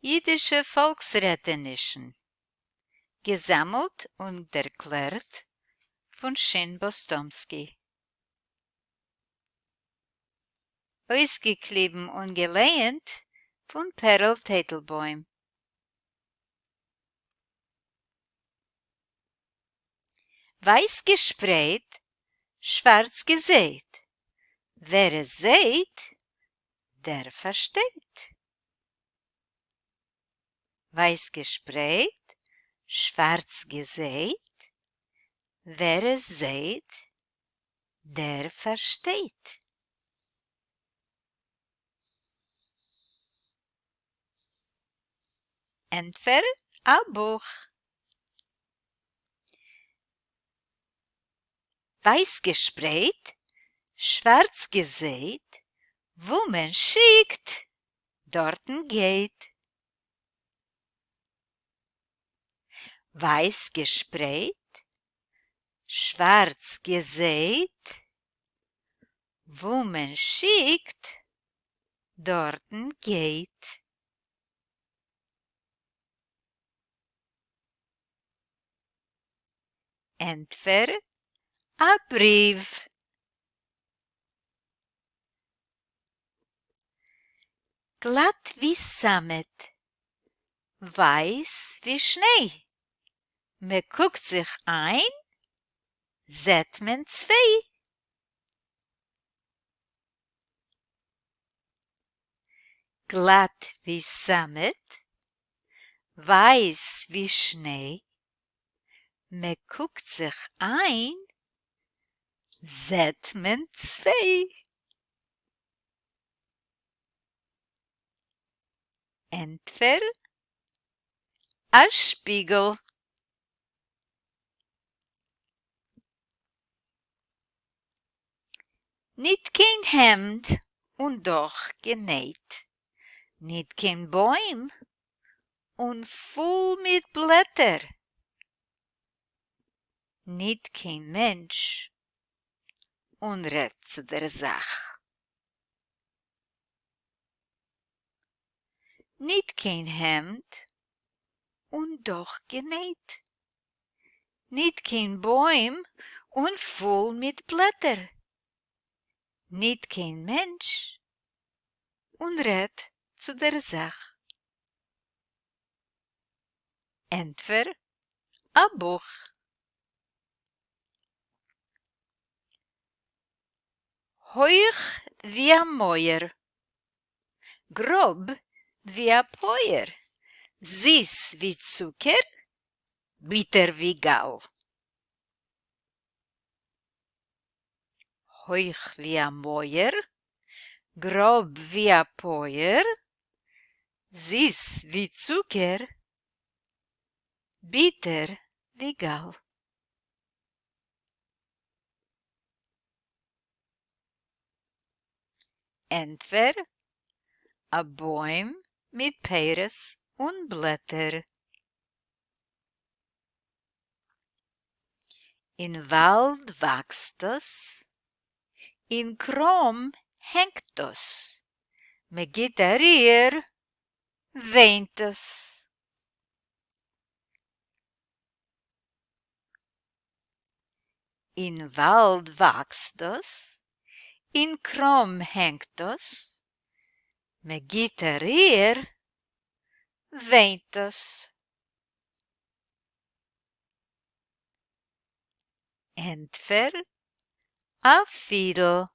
Jüdische Volksrätenischen, gesammelt und erklärt von Shin Bostomski. Ausgeklebt und gelehnt von Perl Teitelbäum. Weiß gesprayt, schwarz gesät. Wer es seht, der versteht. Weiß gesprayt, schwarz gesät. Wer es seht, der versteht. Entfer a Buch. Weiß gesprayt, schwarz gesät, wo man schickt, dorten geht. Weiß gesprayt, schwarz gesät, wo man schickt, dorten geht. Entfer a Brief. Glatt wie Sammet, weiß wie Schnee. Me guckt sich ein, seht men zwei. Glatt wie Sammet, weiß wie Schnee. Me guckt sich ein, seht men zwei. Entfer a Spiegel. Nicht kein Hemd und doch genäht. Nicht kein Bäum und voll mit Blätter. Nicht kein Mensch und redt zu der Sach. Nicht kein Hemd und doch genäht. Nicht kein Bäum und voll mit Blätter. Nicht kein Mensch und redt zu der Sach. Entfer a Buch. Hoch wie a Mäuer, grob wie a Päuer, süß wie Zucker, bitter wie Gall. Hoch wie a Mäuer, grob wie a Päuer, süß wie Zucker, bitter wie Gall. Entfer a Bäum mit Peres und Blätter. In Wald wächst es, in Krom hängt es, me geht a Rier, weint es. In Wald wächst es, in Krom hängt es, me geht a Rier, weint es. Entfer a Fiedel.